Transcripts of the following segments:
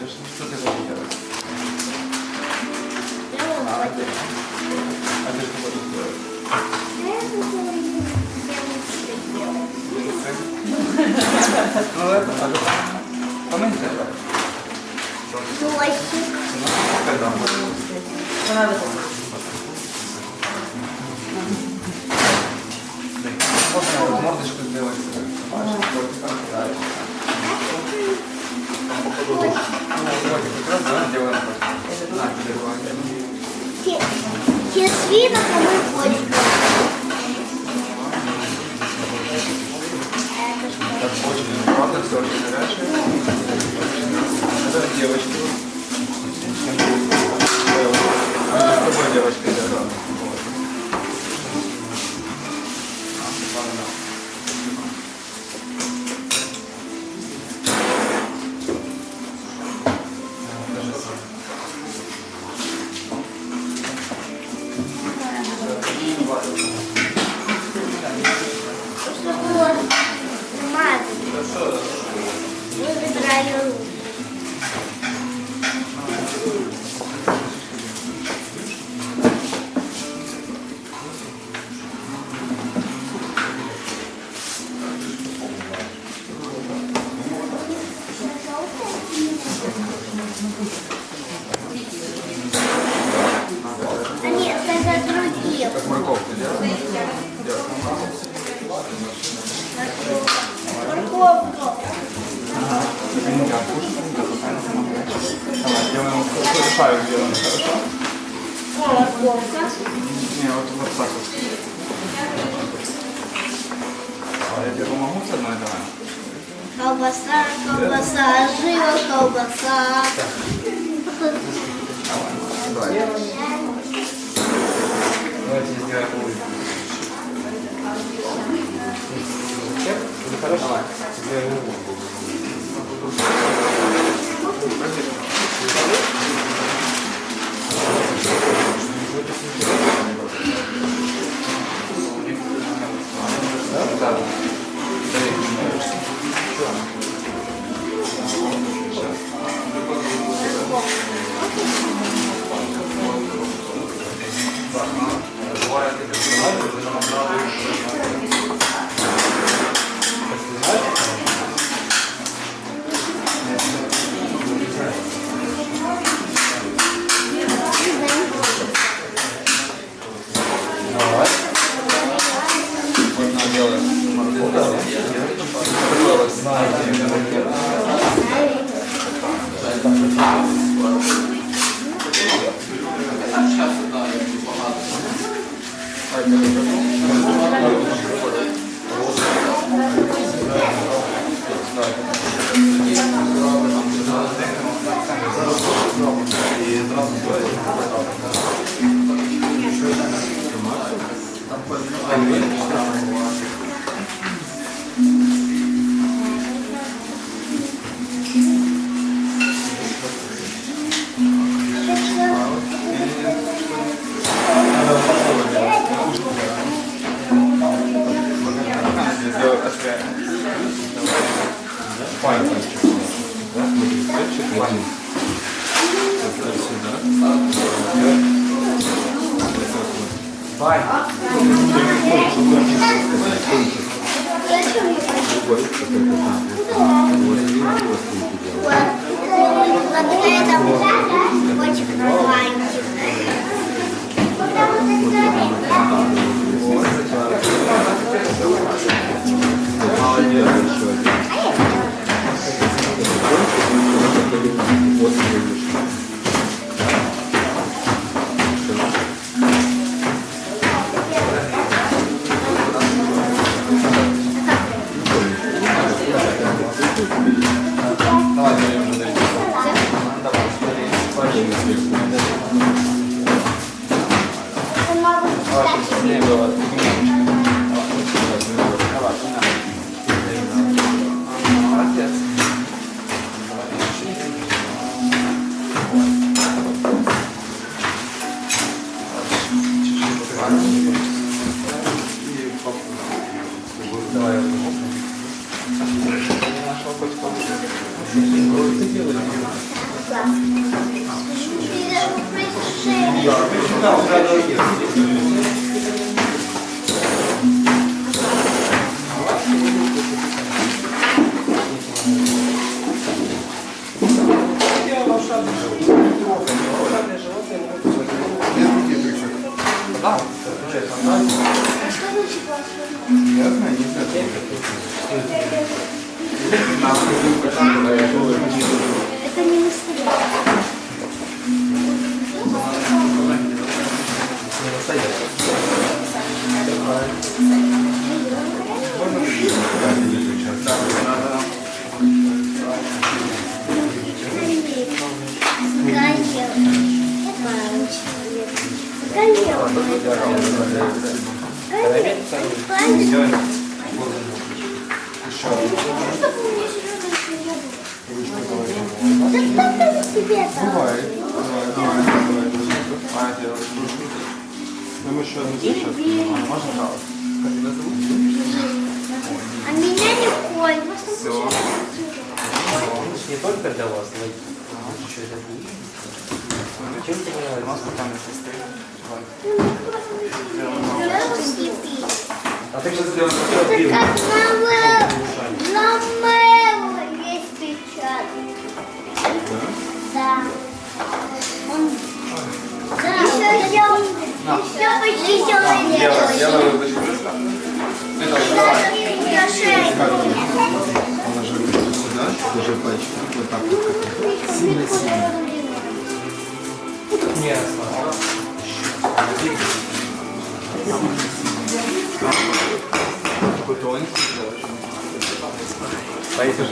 Что ты будешь делать? А ты что будешь делать? Ну это надо. Помните это? Когда? Можно мордочку сделать. Те свинок, а мы котиков. Так очень, правда, все очень горячее. Это девочки. С тобой девочка идет. Как морковку делаешь? Морковку. Ага. Нельзя кушать, давай, делаем шарик, делаем, хорошо? Морковка. Не, вот так вот. А я тебе помогу с одной, давай. Колбаса, колбаса, жива колбаса. Давай. Давайте сделаем улыбку. Хорошо? Давай. Сделаем улыбку. Да. Давай. Нашего котика. Да. А что значит волшебно? Я знаю, не знаю. Это не настоящее. Нам еще одну сейчас. Можно жаловаться? Как тебя зовут? А меня Николь. Все. Не только для вас, но и еще и для других. Чем тебе У нас нравится? пока не состоит. А ты Что что сделаем? сделал? Как на Мэлла есть печать. Да. Он... Да, еще почти человек. Делаю вытащить. Это Положи руку сюда, держи пальчик. Вот так вот. Сильно-сильно. Не осталось. такой тоненький. Поехали.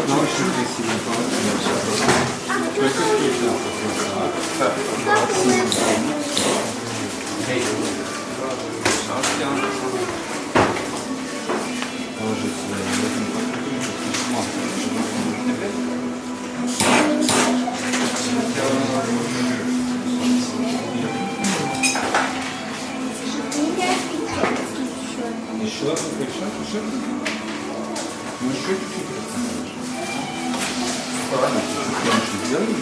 Ну, очень красиво получилось. Только включил. Так. Положи сюда. Я этом покрутил. Еще? Еще? Ну, еще чуть-чуть расставишь. Ладно, тоньше сделай.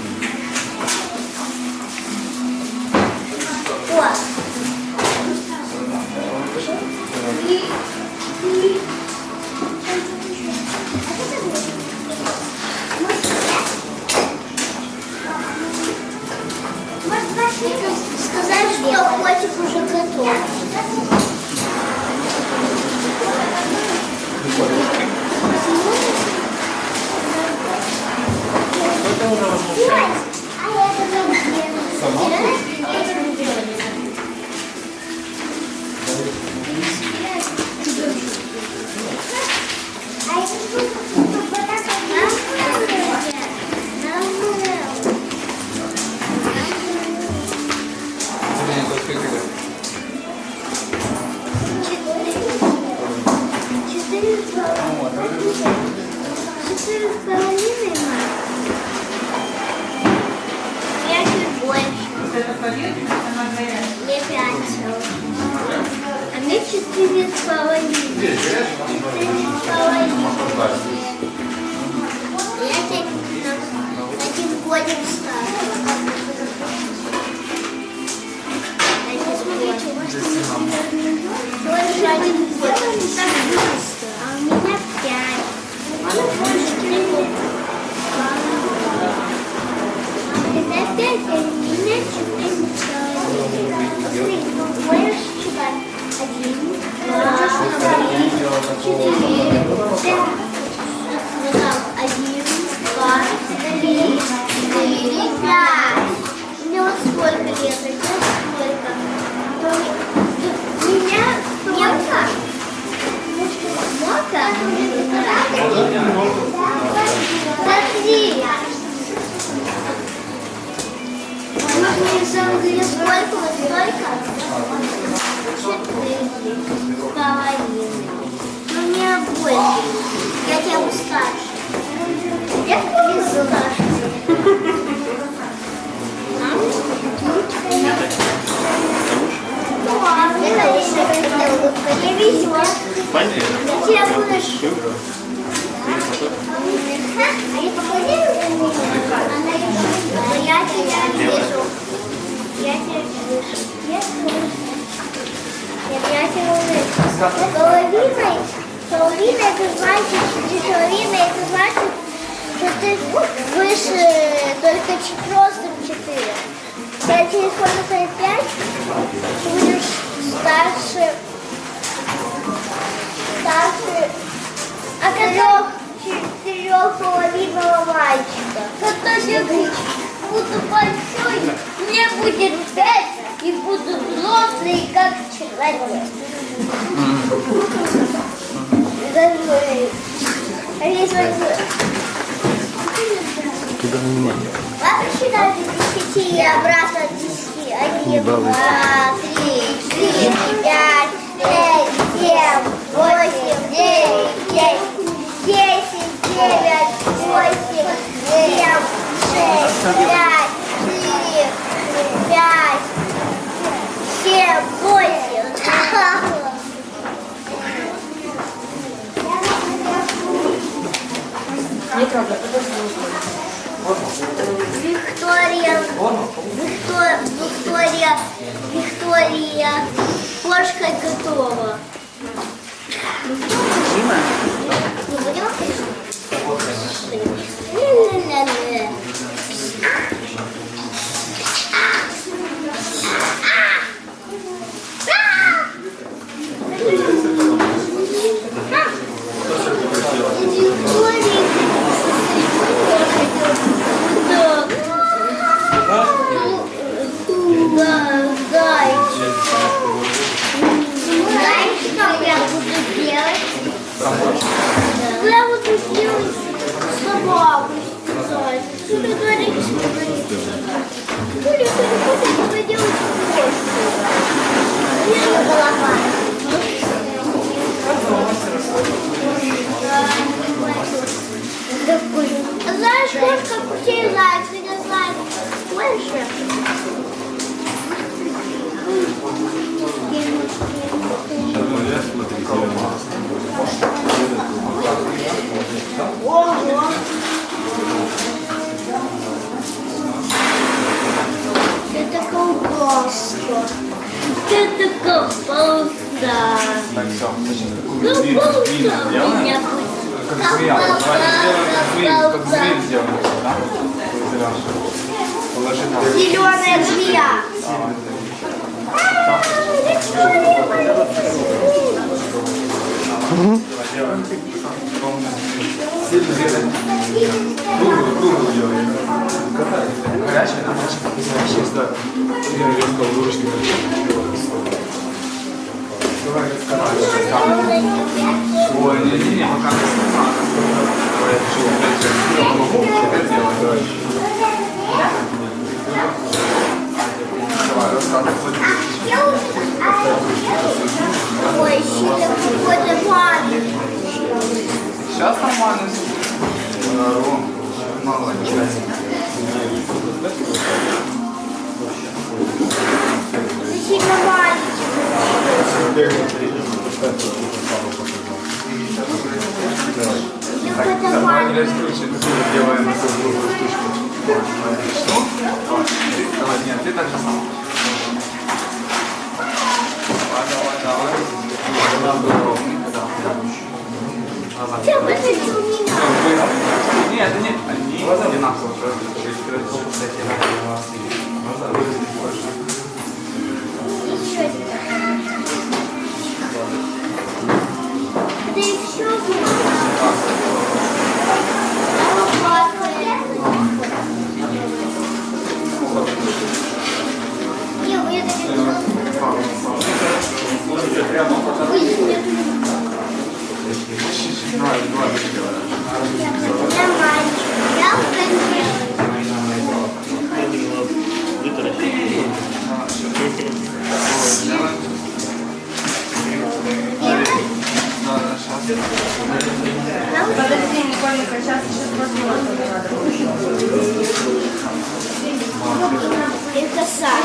Сказать, что котик уже готов. Это уже возмущает. Четыре с половиной, я чуть больше. Мне 5 целых. А мне 4 с половиной. 4 с половиной. Я теперь на 1 годик старше. Больше 1 год. Так быстро. А у меня 5. Это 5, а у меня 4 Можешь считать? 1, 2, 3, 4, 5. Вот так. 1, 2, 3, 4, 5. Мне вот сколько лет? Сколько? У меня сколько? Много? Подожди. Мне сказали, сколько? Вот столько? 4 с половиной. Но у меня больше. Я тебя старше. Я тоже старше. Я везет. Я будешь. А я походила? Она Половина это значит, что ты выше только ростом 4. Когда через сколько станет 5, ты будешь старше четырехполовинного мальчика. Когда я буду большой, мне будет 5 и буду взрослый, как человек. Туда на меня. Ладно, считай до 10 и обратно от 10. 1, 2, 3, 4, 5, 6, 7, 8, 9, 10, 10, 9, 8, 7, 6, 5, 4, 5, 7, 8. Виктория, кошка готова. Дима? Ну, будем? Знаешь, что я буду делать? Я буду делать собаку специально. Что ты говоришь? Юля, ты не хочешь делать кошку? Я голова. Знаешь, кошка крутее зайца, ты не знаешь. Больше. Ого! Это колбаска. Это колбаса. Так, все. Колбаса у Сделаем? меня Как змея. Давайте сделаем как змею сделаем. Да? Зеленый. Положи там. Зеленая змея. Делаем. Сильно делаем. Круглую делаем. Горячая? Сейчас, да. Я резко ложечкой. Давай, ой, не, пока не надо. Давай, я помогу. Теперь делай. Давай, рассказывай. Ой, щита какой-то маленький. Сейчас нормально все. Молодец. Сильно маленький. Какой-то Давай, маленький. раскручивай, делаем эту другую штучку. Что? Давай, нет, ты так же сам. Давай. Все, выходи у меня. Нет, это не одинаково. Еще один. Это и все будет. Не, вы это не Подожди, Никольника, сейчас возможно. это сад.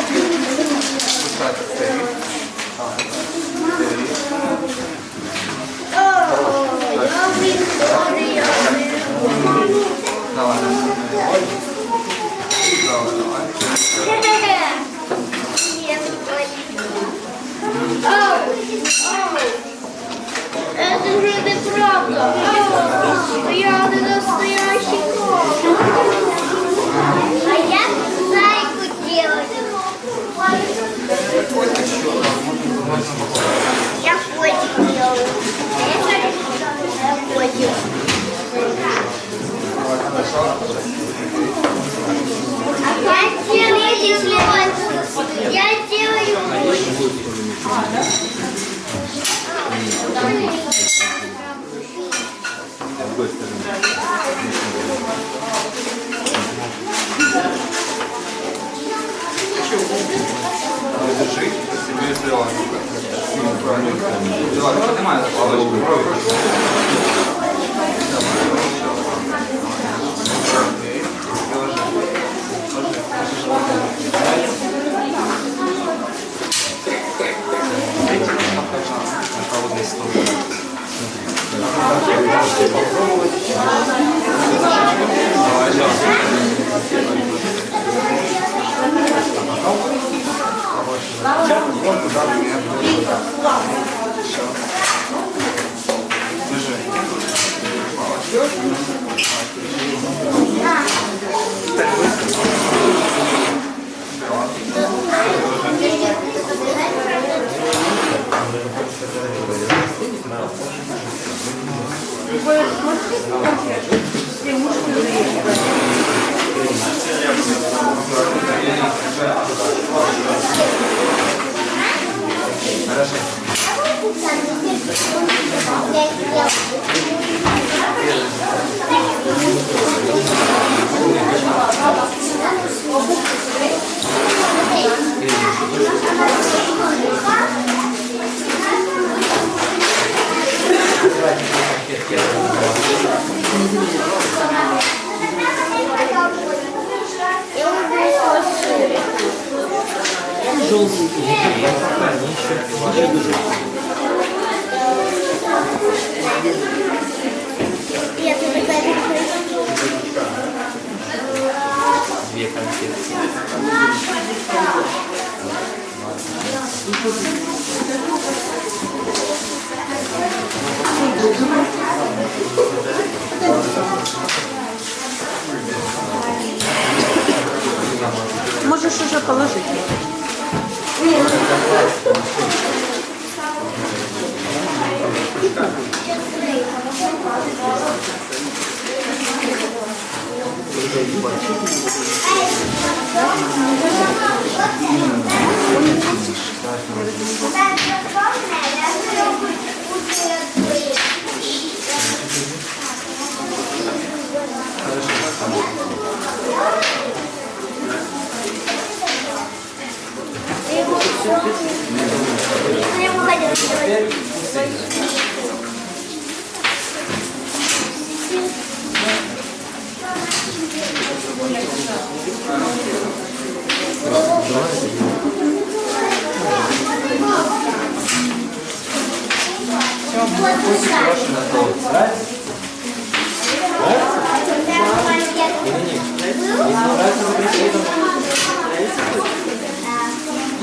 Давай. Я делаю С другой стороны. Держи, себе сделала. Давай, поднимай за палочку. На холодный стол. Давай, Две конфетки. Можешь уже положить.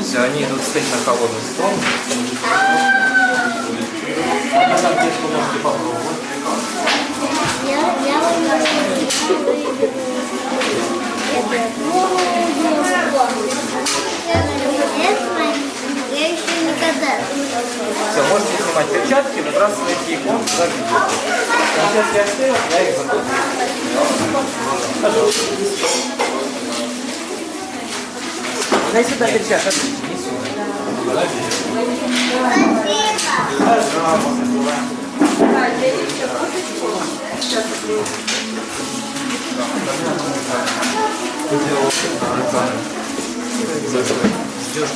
Все, они идут стоять на холодный стол. На конфетку можете попробовать. Я еще никогда. Все, можете снимать перчатки, выбрасывать их вон за видео. Конфетки остылят, я их закрою. Пожалуйста. Дай сюда перчатки. Не сюда. Ждешь,